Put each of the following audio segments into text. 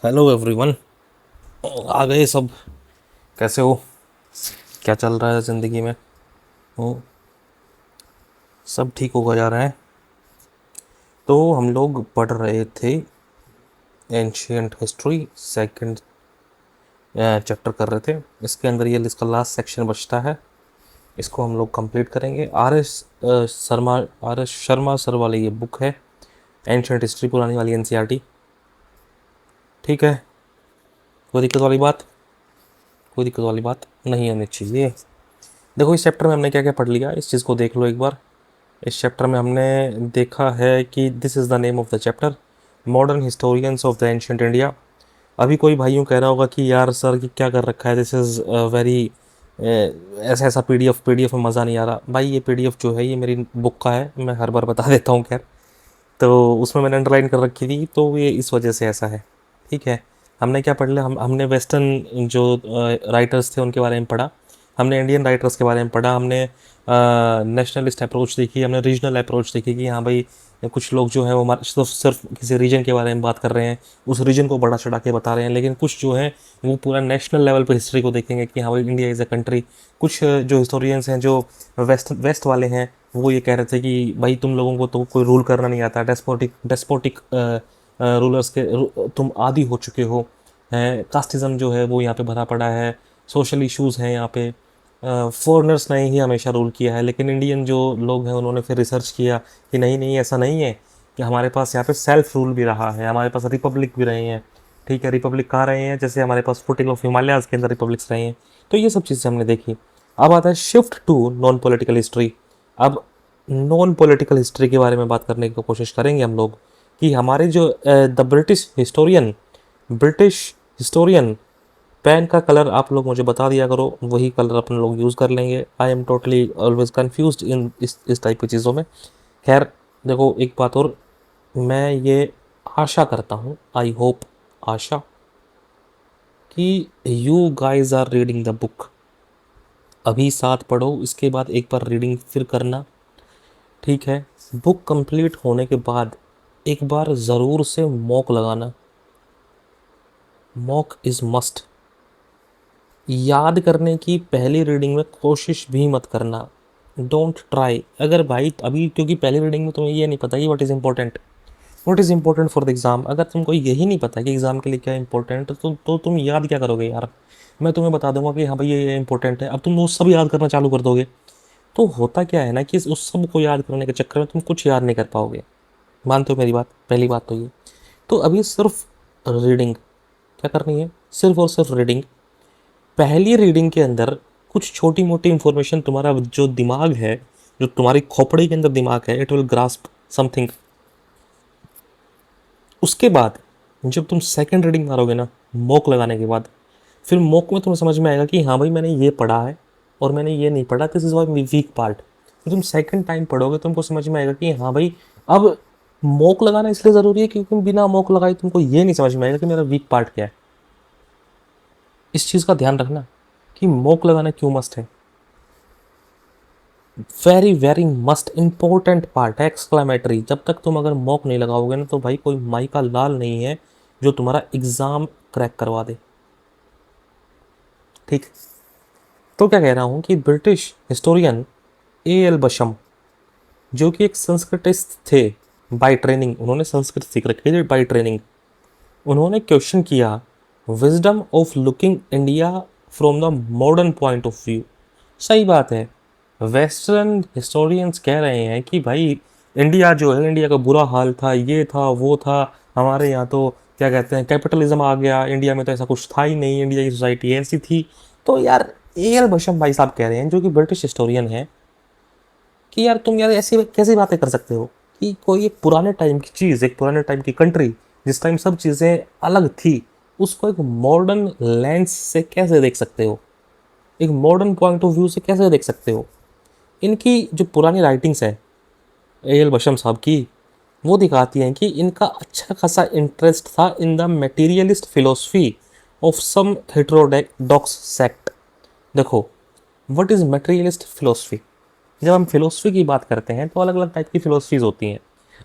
Hello everyone. आ गए सब। कैसे हो? क्या चल रहा है ज़िंदगी में? हो? सब ठीक होगा जा रहा है। तो हम लोग पढ़ रहे थे एंशियंट हिस्ट्री, सेकंड चैप्टर कर रहे थे। इसके अंदर ये इसका लास्ट सेक्शन बचता है, इसको हम लोग कंप्लीट करेंगे। आर एस शर्मा सर वाली ये बुक है, एंशियंट हिस्ट्री पुरानी वाली एनसीईआरटी। ठीक है, कोई दिक्कत वाली बात? कोई दिक्कत वाली बात नहीं होनी चाहिए। देखो इस चैप्टर में हमने क्या क्या पढ़ लिया, इस चीज़ को देख लो एक बार। इस चैप्टर में हमने देखा है कि this is the name of the chapter, modern historians of the ancient India. अभी कोई भाइयों कह रहा होगा कि यार सर कि क्या कर रखा है, दिस इज़ वेरी ऐसा ऐसा पीडीएफ में मज़ा नहीं आ रहा। भाई ये पीडीएफ जो है ये मेरी बुक का है, मैं हर बार बता देता हूँ। खैर, तो उसमें मैंने अंडरलाइन कर रखी थी, तो ये इस वजह से ऐसा है। ठीक है, हमने क्या पढ़ लिया, हमने वेस्टर्न जो राइटर्स थे उनके बारे में पढ़ा, हमने इंडियन राइटर्स के बारे में पढ़ा, हमने नेशनलिस्ट अप्रोच देखी, हमने रीजनल अप्रोच देखी कि हाँ भाई कुछ लोग जो है वो हमारे सिर्फ किसी रीजन के बारे में बात कर रहे हैं, उस रीजन को बड़ा चढ़ा के बता रहे हैं। लेकिन कुछ जो है वो पूरा नेशनल लेवल पर हिस्ट्री को देखेंगे कि हाँ भाई इंडिया इज़ अ कंट्री। कुछ जो हिस्टोरियंस हैं जो वेस्ट वाले हैं, वो ये कह रहे थे कि भाई तुम लोगों को तो कोई रूल करना नहीं आता, डेस्पोटिक रूलर्स के तुम आदी हो चुके हो हैं। कास्टिज़म जो है वो यहाँ पे भरा पड़ा है, सोशल इश्यूज़ हैं यहाँ पे, फॉरेनर्स ने ही हमेशा रूल किया है। लेकिन इंडियन जो लोग हैं उन्होंने फिर रिसर्च किया कि नहीं नहीं ऐसा नहीं है, कि हमारे पास यहाँ पे सेल्फ रूल भी रहा है, हमारे पास रिपब्लिक भी रहे हैं। ठीक है, रिपब्लिक कहाँ रहे हैं, जैसे हमारे पास फुटिंग ऑफ हिमालयाज़ के अंदर रिपब्लिक्स रहे हैं। तो ये सब चीज़ें हमने देखी। अब आता है shift to non political history. अब नॉन पॉलिटिकल हिस्ट्री के बारे में बात करने की कोशिश करेंगे हम लोग कि हमारे जो द ब्रिटिश हिस्टोरियन पेन का कलर आप लोग मुझे बता दिया करो, वही कलर अपन लोग यूज़ कर लेंगे। I am totally always confuse in इस टाइप की चीज़ों में। खैर, देखो एक बात और, मैं ये आशा करता हूँ, आई होप, आशा, कि you guys are reading the book. अभी साथ पढ़ो, इसके बाद एक बार रीडिंग फिर करना। ठीक है, बुक कंप्लीट होने के बाद एक बार ज़रूर से मॉक लगाना। Mock is must. याद करने की पहली रीडिंग में कोशिश भी मत करना, डोंट ट्राई। अगर भाई अभी क्योंकि पहली रीडिंग में तुम्हें ये नहीं पता कि what is important for the exam, अगर तुमको यही नहीं पता कि एग्ज़ाम के लिए क्या इंपॉर्टेंट है, तो तुम याद क्या करोगे यार। मैं तुम्हें बता दूंगा कि हाँ भाई ये इंपॉर्टेंट है, अब तुम वो सब याद करना चालू कर दोगे, तो होता क्या है ना कि उस सब को याद करने के चक्कर में तुम कुछ याद नहीं कर पाओगे। मानते हो मेरी बात? पहली बात तो ये। तो अभी सिर्फ रीडिंग क्या करनी है, सिर्फ और सिर्फ रीडिंग। पहली रीडिंग के अंदर कुछ छोटी मोटी इंफॉर्मेशन तुम्हारा जो दिमाग है, जो तुम्हारी खोपड़ी के अंदर दिमाग है, इट विल ग्रास्प समथिंग। उसके बाद जब तुम सेकंड रीडिंग मारोगे ना, मॉक लगाने के बाद, फिर मॉक में तुम्हें समझ में आएगा कि हाँ भाई मैंने ये पढ़ा है और मैंने ये नहीं पढ़ा, this is why weak part. तो तुम सेकंड टाइम पढ़ोगे तुमको समझ में आएगा कि हाँ भाई अब मॉक लगाना इसलिए ज़रूरी है क्योंकि बिना मॉक लगाए तुमको ये नहीं समझ में आएगा कि मेरा वीक पार्ट क्या है। इस चीज़ का ध्यान रखना कि मॉक लगाना क्यों मस्ट है। Very very must important part है, एक्सक्लामेटरी। जब तक तुम अगर मॉक नहीं लगाओगे ना, तो भाई कोई माई का लाल नहीं है जो तुम्हारा एग्ज़ाम क्रैक करवा दे। ठीक, तो क्या कह रहा हूँ कि ब्रिटिश हिस्टोरियन ए एल बशम, जो कि एक संस्कृतिस्ट थे बाय ट्रेनिंग, उन्होंने संस्कृत सीख रखी थी बाय ट्रेनिंग, उन्होंने क्वेश्चन किया wisdom of looking India from the modern point of view. सही बात है, वेस्टर्न हिस्टोरियंस कह रहे हैं कि भाई इंडिया जो है, इंडिया का बुरा हाल था, ये था वो था, हमारे यहाँ तो क्या कहते हैं कैपिटलिज्म आ गया, इंडिया में तो ऐसा कुछ था ही नहीं, इंडिया की सोसाइटी ऐसी थी। तो यार ए एल बशम भाई साहब कह रहे हैं, जो कि ब्रिटिश हिस्टोरियन है, कि यार तुम यार ऐसी कैसी बातें कर सकते हो कि कोई एक पुराने टाइम की चीज़, एक पुराने टाइम की कंट्री, जिस टाइम सब चीज़ें अलग थी, उसको एक मॉडर्न लेंस से कैसे देख सकते हो, एक मॉडर्न पॉइंट ऑफ व्यू से कैसे देख सकते हो। इनकी जो पुरानी राइटिंग्स है ए एल बशम साहब की, वो दिखाती हैं कि इनका अच्छा खासा इंटरेस्ट था in the materialist philosophy of some heterodox sect. देखो, व्हाट इज़ मटेरियलिस्ट फिलोसफी? जब हम फिलोसफी की बात करते हैं तो अलग अलग टाइप की फिलोसफीज होती हैं।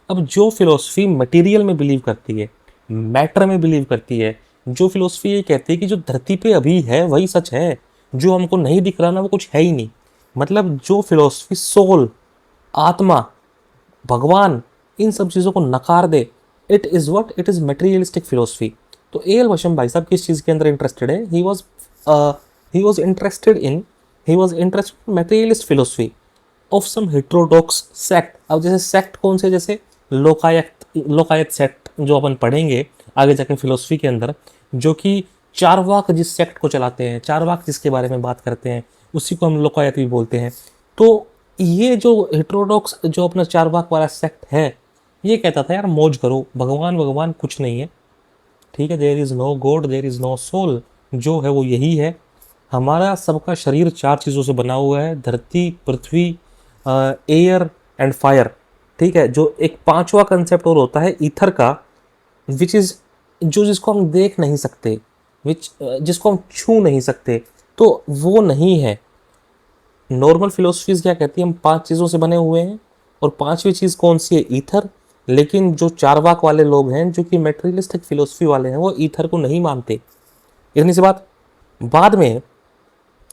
अब जो फिलोसफी मटेरियल में बिलीव करती है, मैटर में बिलीव करती है, जो फिलोसफी ये कहती है कि जो धरती पे अभी है वही सच है, जो हमको नहीं दिख रहा ना वो कुछ है ही नहीं। मतलब जो फिलोसफी सोल, आत्मा, भगवान, इन सब चीज़ों को नकार दे, इट इज़ मटेरियलिस्टिक फिलोसफी। तो ए एल बशम भाई साहब किस चीज़ के अंदर इंटरेस्टेड है? He was interested in materialist philosophy of some heterodox sect. अब जैसे सेक्ट कौन से, जैसे लोकायत सेक्ट जो अपन पढ़ेंगे आगे जाके फिलोसफी के अंदर, जो कि चारवाक जिस सेक्ट को चलाते हैं, चारवाक जिसके बारे में बात करते हैं, उसी को हम लोकायत भी बोलते हैं। तो ये जो हेट्रोडॉक्स जो अपना चारवाक वाला सेक्ट है, ये कहता था यार मौज करो, भगवान भगवान कुछ नहीं है, ठीक है, there is no God, there is no soul, जो है वो यही है। हमारा सबका शरीर चार चीज़ों से बना हुआ है, धरती, पृथ्वी, एयर एंड फायर, ठीक है। जो एक पांचवा कंसेप्ट और होता है ईथर का, विच इज़ जो जिसको हम देख नहीं सकते, जिसको हम छू नहीं सकते, तो वो नहीं है। नॉर्मल फिलोसफीज क्या कहती है, हम पांच चीज़ों से बने हुए हैं, और पांचवी चीज़ कौन सी है? ईथर। लेकिन जो चारवाक वाले लोग हैं, जो कि मेटेरियलिस्टिक फिलोसफी वाले हैं, वो ईथर को नहीं मानते। इतनी सी बात। बाद में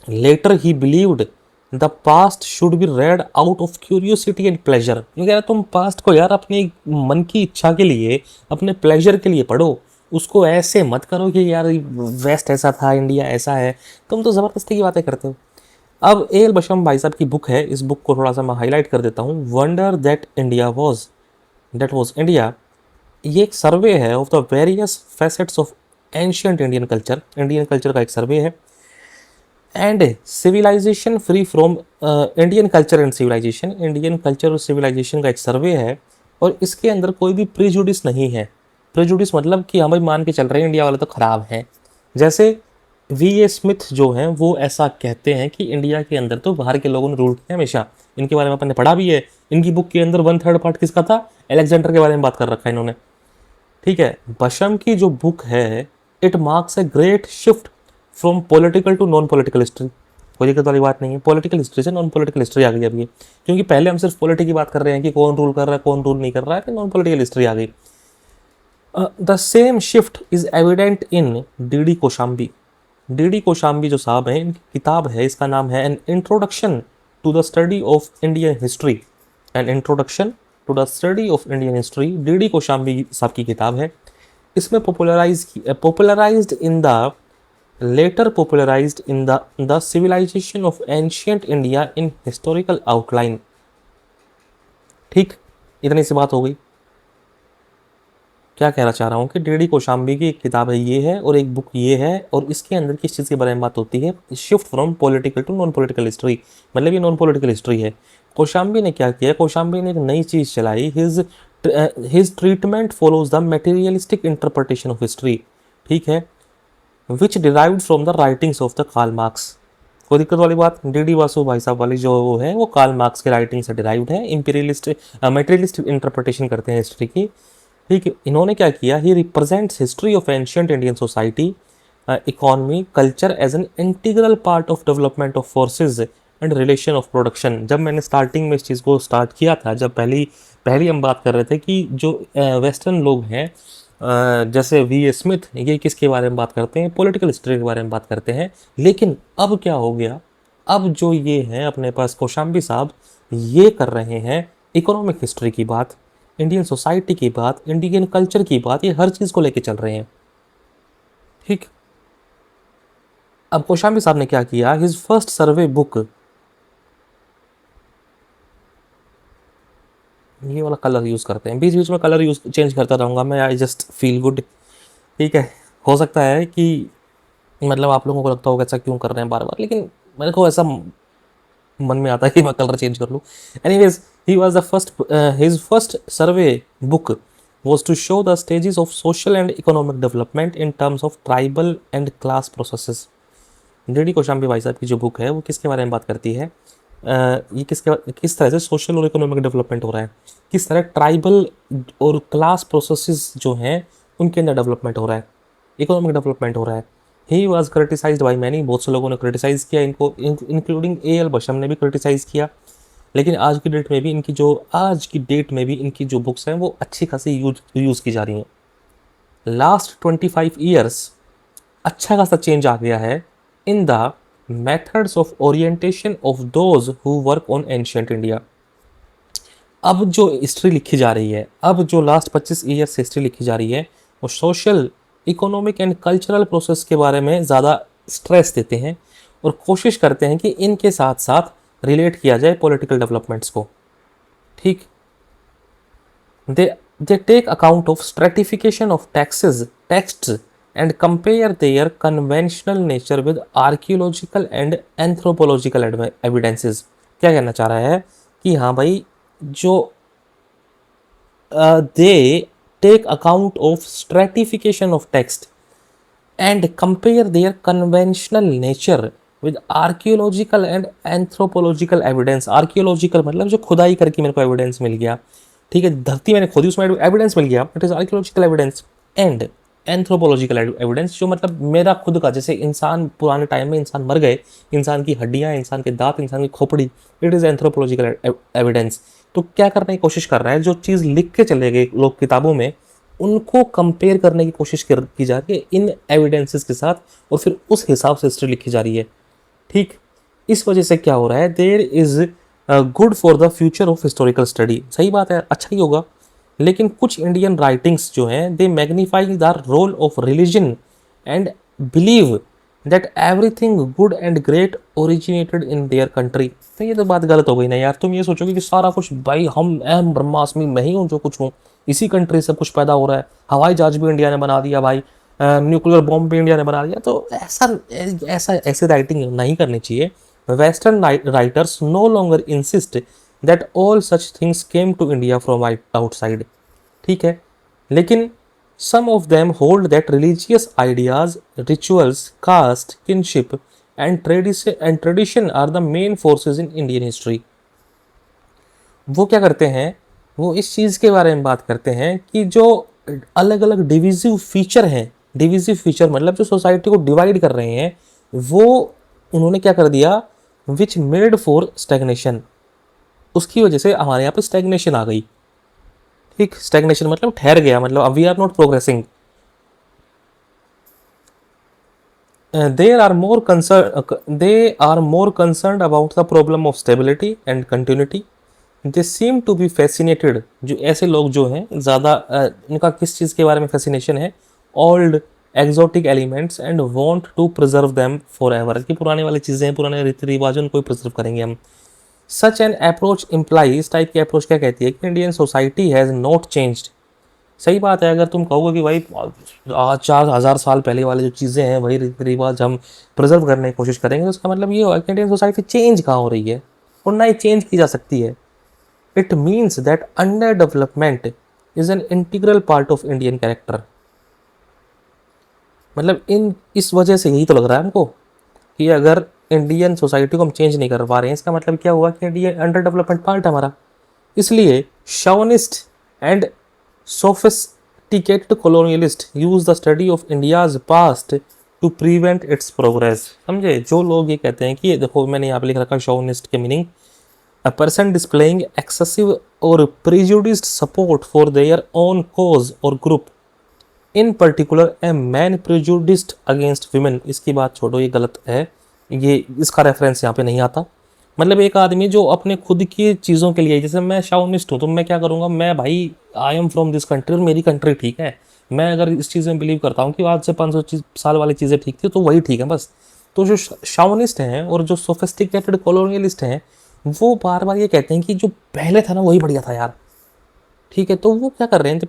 later he believed the past should be read out of curiosity and pleasure. कह रहा तुम पास्ट को यार अपनी मन की इच्छा के लिए, अपने प्लेजर के लिए पढ़ो, उसको ऐसे मत करो कि यार वेस्ट ऐसा था, इंडिया ऐसा है। तुम तो ज़बरदस्ती की बातें करते हो। अब ए एल बशम भाई साहब की बुक है, इस बुक को थोड़ा सा मैं हाईलाइट कर देता हूँ। Wonder that was India. ये एक सर्वे है of the various facets of ancient Indian culture. Indian culture का एक सर्वे है। And civilisation free from Indian culture and civilisation, Indian culture और सिविलाइजेशन का एक सर्वे है। और इसके अंदर कोई भी प्रिजुडिस नहीं है। प्रिजुडिस मतलब कि हम भाई मान के चल रहे हैं इंडिया वाले तो ख़राब हैं। जैसे वी ए स्मिथ जो हैं वो ऐसा कहते हैं कि इंडिया के अंदर तो बाहर के लोगों ने रूल किया हमेशा। इनके बारे में अपन ने पढ़ा भी है। इनकी बुक के अंदर 1/3 पार्ट किसका था? अलेक्जेंडर के बारे में बात कर रखा है इन्होंने, ठीक है। बशम की जो बुक है, it marks a great shift from political to non political history. कोई दिक्कत वाली बात नहीं है, पॉलिटिकल हिस्ट्री से नॉन पॉलिटिकल हिस्ट्री आ गई अभी, क्योंकि पहले हम सिर्फ पॉलिटिक की बात कर रहे हैं कि कौन रूल कर रहा है कौन रूल नहीं कर रहा है, नॉन पॉलिटिकल हिस्ट्री आ गई। The same shift is evident in D D Kosambi. D D Kosambi जो साहब हैं, इनकी किताब है, इसका नाम है an introduction to the study of Indian history. An introduction to the study of Indian history, D D Kosambi साहब की किताब है। इसमें popularized in the later popularized in the civilization of ancient India in historical outline। ठीक, इतनी सी बात हो गई। क्या कहना चाह रहा हूँ कि डी कोशाम्बी की एक किताब है ये है, और एक बुक ये है, और इसके अंदर किस चीज़ के बारे में बात होती है? Shift from political to non political history, मतलब ये नॉन पॉलिटिकल हिस्ट्री है। कोशाम्बी ने क्या किया? कोशाम्बी ने एक नई चीज़ चलाई। His treatment follows the materialistic interpretation of history, ठीक है, which derived from the writings of the Karl Marx. कोई दिक्कत वाली बात? डी डी वासु भाई साहब वाली जो वो है वो कार्ल मार्क्स के राइटिंग से डिराइव्ड है। इंपीरियलिस्ट मटेरियलिस्ट इंटरप्रिटेशन करते हैं हिस्ट्री की, ठीक है। इन्होंने क्या किया? He represents history of ancient Indian society, economy, culture as an integral part of development of forces and relation of production. जब मैंने स्टार्टिंग में इस चीज़ को स्टार्ट किया था, जब पहली हम बात कर रहे थे कि जो वेस्टर्न लोग हैं, जैसे वी ए स्मिथ, ये किसके बारे में बात करते हैं? पॉलिटिकल हिस्ट्री के बारे में बात करते हैं। लेकिन अब क्या हो गया? अब जो ये हैं अपने पास कोशाम्बी साहब, ये कर रहे हैं इकोनॉमिक हिस्ट्री की बात, इंडियन सोसाइटी की बात, इंडियन कल्चर की बात, ये हर चीज़ को लेके चल रहे हैं, ठीक। अब कोशाम्बी साहब ने क्या किया? हिज फर्स्ट सर्वे बुक, ये वाला कलर यूज़ करते हैं, बीच बीच में कलर यूज चेंज करता रहूँगा मैं, आई जस्ट फील गुड, ठीक है। हो सकता है कि मतलब आप लोगों को लगता होगा ऐसा क्यों कर रहे हैं बार बार, लेकिन मेरे को ऐसा मन में आता है कि मैं कलर चेंज कर लूँ। Anyways, he was the first, his first survey book was to show the stages of social and economic development in terms of tribal and class processes। D D Kaushambi भाई साहब की जो बुक है वो किसके बारे में बात करती है? ये किस तरह से सोशल और इकोनॉमिक डेवलपमेंट हो रहा है, किस तरह ट्राइबल और क्लास प्रोसेसेस जो हैं उनके अंदर डेवलपमेंट हो रहा है, इकोनॉमिक डेवलपमेंट हो रहा है। He was criticised by many, बहुत से लोगों ने क्रिटिसाइज़ किया इनको, इंक्लूडिंग ए एल बशम ने भी क्रिटिसाइज़ किया। लेकिन आज की डेट में भी इनकी जो बुक्स हैं वो अच्छी खासी यूज़ की जा रही हैं। लास्ट 25 ईयर्स अच्छा खासा चेंज आ गया है in the methods of orientation of those who work on ancient India. अब जो हिस्ट्री लिखी जा रही है, अब जो लास्ट 25 ईयर से हिस्ट्री लिखी जा रही है, वो social, economic and cultural process के बारे में ज़्यादा स्ट्रेस देते हैं और कोशिश करते हैं कि इनके साथ साथ रिलेट किया जाए पॉलिटिकल डेवलपमेंट्स को। ठीक, they take account of stratification of texts and compare their conventional nature with archaeological and anthropological evidences। क्या कहना चाह रहा है कि हाँ भाई, जो they take account of stratification of text and compare their conventional nature with archaeological and anthropological evidence। archaeological मतलब जो खुदाई करके मेरे को एविडेंस मिल गया, ठीक है, धरती मैंने खोदी उसमें एविडेंस मिल गया, it is archaeological evidence. And anthropological evidence, जो मतलब मेरा खुद का, जैसे इंसान पुराने टाइम में इंसान मर गए, इंसान की हड्डियां, इंसान के दांत, इंसान की खोपड़ी, इट इज एंथ्रोपोलॉजिकल एविडेंस। तो क्या करने की कोशिश कर रहा है, जो चीज़ लिख के चले गए लोग किताबों में, उनको कंपेयर करने की कोशिश की जा रही है इन एविडेंसेस के साथ, और फिर उस हिसाब से हिस्ट्री लिखी जा रही है। ठीक, इस वजह से क्या हो रहा है, there is good for the future of historical study. सही बात है, अच्छा ही होगा, लेकिन कुछ इंडियन राइटिंग्स जो हैं, they magnify the role of religion and believe that everything good and great originated in their country. तो ये तो बात गलत हो गई ना यार। तुम ये सोचोगे कि सारा कुछ भाई हम अहम ब्रह्मास्मि मैं ही हूँ जो कुछ हूँ, इसी कंट्री से कुछ पैदा हो रहा है, हवाई जहाज भी इंडिया ने बना दिया भाई, न्यूक्लियर बॉम्ब भी इंडिया ने बना दिया। तो ऐसे राइटिंग नहीं करनी चाहिए। Western writers no longer insist that all such things came to India from outside. ठीक है, लेकिन some of them hold that religious ideas, rituals, caste, kinship and tradition are the main forces in Indian history। वो क्या करते हैं, वो इस चीज़ के बारे में बात करते हैं कि जो अलग अलग डिविजिव फीचर हैं, डिविजिव फीचर मतलब जो सोसाइटी को डिवाइड कर रहे हैं, वो उन्होंने क्या कर दिया, विच मेड फॉर स्टैग्नेशन। उसकी वजह से हमारे यहाँ पे स्टैग्नेशन आ गई। ठीक, स्टैग्नेशन मतलब ठहर गया, मतलब we are not progressing. They are more concerned about the problem of stability and continuity। They seem to be fascinated, जो ऐसे लोग जो हैं ज़्यादा इनका किस चीज़ के बारे में फैसिनेशन है, old exotic elements and want to preserve them for ever, कि पुराने वाली चीज़ें हैं, पुराने रीति रिवाज, उनको प्रिजर्व करेंगे हम। Such an approach implies, type की अप्रोच क्या कहती है कि Indian society has not changed. सही बात है, अगर तुम कहोगे कि भाई 4000 साल पहले वाली जो चीज़ें हैं वही रीति रिवाज हम प्रिजर्व करने की कोशिश करेंगे, तो उसका मतलब ये होगा कि इंडियन सोसाइटी चेंज कहाँ हो रही है, और ना ही चेंज की जा सकती है। It means that under development is an integral part of Indian character. मतलब इस वजह से यही तो लग रहा है हमको कि अगर इंडियन सोसाइटी को हम चेंज नहीं कर पा रहे हैं, इसका मतलब क्या हुआ कि इंडिया अंडर डेवलपमेंट पार्ट है हमारा। इसलिए chauvinist and sophisticated colonialists use the study of India's past to prevent its progress। समझे, जो लोग ये कहते हैं कि ये देखो, मैंने यहाँ पे लिख रखा शॉविनिस्ट के meaning, a person displaying excessive or prejudiced support for their own cause or group, in particular a man prejudiced against women। इसकी बात छोड़ो, ये गलत है, ये इसका रेफरेंस यहाँ पे नहीं आता। मतलब एक आदमी जो अपने खुद की चीज़ों के लिए, जैसे मैं शाउनिस्ट हूँ तो मैं क्या करूँगा, मैं भाई I am from this country और मेरी कंट्री ठीक है, मैं अगर इस चीज़ में बिलीव करता हूँ कि आज से 500 साल वाली चीज़ें ठीक थी तो वही ठीक है बस। तो जो शाउनिस्ट हैं और जो सोफिस्टिकेटेड कॉलोनियलिस्ट हैं, वो बार बार ये कहते हैं कि जो पहले था ना वही बढ़िया था यार। ठीक है, तो वो क्या कर रहे हैं,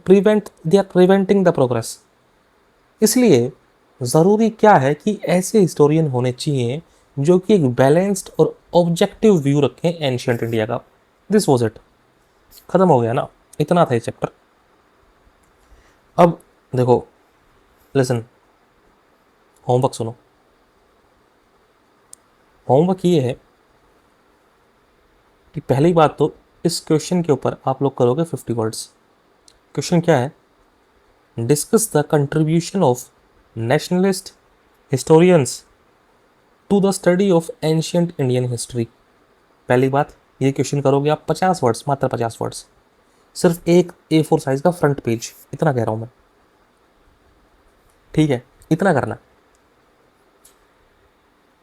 they are preventing the progress. इसलिए ज़रूरी क्या है कि ऐसे हिस्टोरियन होने चाहिए जो कि एक बैलेंस्ड और ऑब्जेक्टिव व्यू रखें एंशियंट इंडिया का। दिस वॉज इट, खत्म हो गया ना, इतना था ये चैप्टर। अब देखो, लिसन, होमवर्क सुनो। होमवर्क ये है कि पहली बात तो इस क्वेश्चन के ऊपर आप लोग करोगे 50 वर्ड्स। क्वेश्चन क्या है, discuss the contribution of nationalist historians to the study of ancient Indian history. पहली बात, ये क्वेश्चन करोगे आप 50 वर्ड्स, मात्र 50 वर्ड्स, सिर्फ एक A4 साइज का फ्रंट पेज, इतना कह रहा हूँ मैं। ठीक है, इतना करना।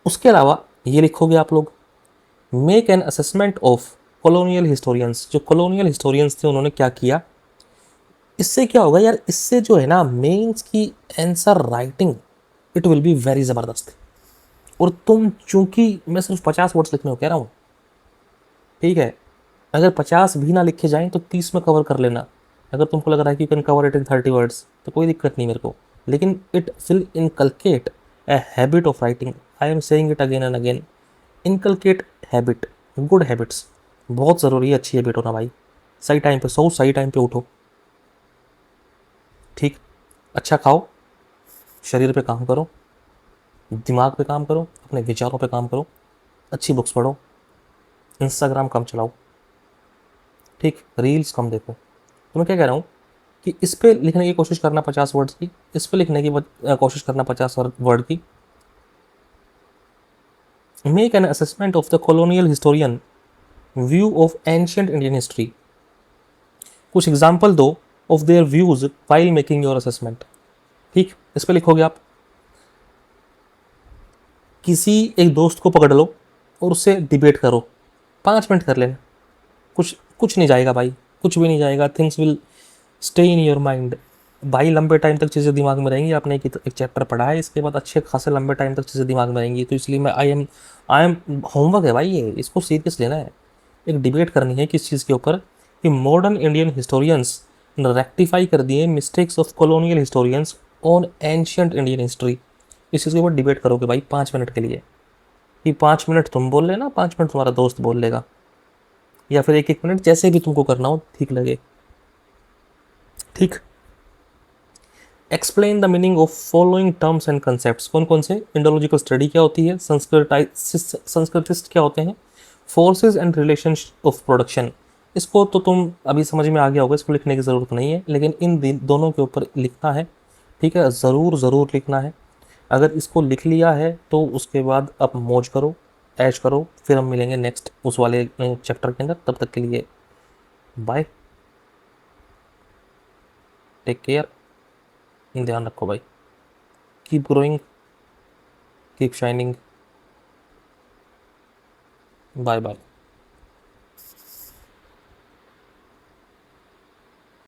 उसके अलावा ये लिखोगे आप लोग, make an assessment of colonial historians. जो कॉलोनियल हिस्टोरियंस थे उन्होंने क्या किया। इससे क्या होगा यार, इससे जो है ना मेंस की answer writing it will be very ज़बरदस्त। और तुम, चूंकि मैं सिर्फ 50 वर्ड्स लिखने को कह रहा हूँ, ठीक है, अगर 50 भी ना लिखे जाएं तो 30 में कवर कर लेना। अगर तुमको लग रहा है कि you can cover it in 30 words तो कोई दिक्कत नहीं मेरे को, लेकिन it will inculcate a habit of writing. I am saying it again and again, inculcate habit, good habits बहुत ज़रूरी है। अच्छी हैबिट होना भाई, सही टाइम पे सो, सही टाइम पे उठो, ठीक, अच्छा खाओ, शरीर पे काम करो, दिमाग पे काम करो, अपने विचारों पे काम करो, अच्छी बुक्स पढ़ो, इंस्टाग्राम कम चलाओ, ठीक, रील्स कम देखो। तो मैं क्या कह रहा हूँ कि इस पे लिखने की कोशिश करना 50 वर्ड्स की, इस पे लिखने की कोशिश करना 50 वर्ड की। Make an assessment of the colonial historian view of ancient Indian history. कुछ एग्जाम्पल दो of their views while making your assessment. ठीक, इस पे लिखोगे आप। किसी एक दोस्त को पकड़ लो और उससे डिबेट करो, 5 मिनट कर लेना, कुछ कुछ नहीं जाएगा भाई, कुछ भी नहीं जाएगा। Things will stay in your mind भाई, लंबे टाइम तक चीज़ें दिमाग में रहेंगी। आपने एक चैप्टर पढ़ा है, इसके बाद अच्छे खासे लंबे टाइम तक चीज़ें दिमाग में रहेंगी। तो इसलिए मैं आई एम होमवर्क है भाई ये, इसको सीरियस लेना है। एक डिबेट करनी है किस चीज़ के ऊपर, कि मॉडर्न इंडियन हिस्टोरियंस रेक्टिफाई कर दिए mistakes of colonial historians on ancient Indian history. इस चीज़ के ऊपर डिबेट करोगे भाई 5 मिनट के लिए, कि 5 मिनट तुम बोल लेना, 5 मिनट तुम्हारा दोस्त बोल लेगा, या फिर एक एक मिनट, जैसे भी तुमको करना हो ठीक लगे। ठीक, explain the meaning of following terms and concept. कौन कौन से, इंडोलॉजिकल स्टडी क्या होती है, संस्कृतिस्ट क्या होते हैं, forces and relation of production. इसको तो तुम अभी समझ में आ गया होगा, इसको लिखने की ज़रूरत नहीं है, लेकिन इन दोनों के ऊपर लिखना है। ठीक है, ज़रूर ज़रूर लिखना है। अगर इसको लिख लिया है तो उसके बाद अब मौज करो, ऐश करो, फिर हम मिलेंगे नेक्स्ट उस वाले चैप्टर के अंदर। तब तक के लिए बाय, टेक केयर, ध्यान रखो भाई, keep growing, keep shining, bye bye.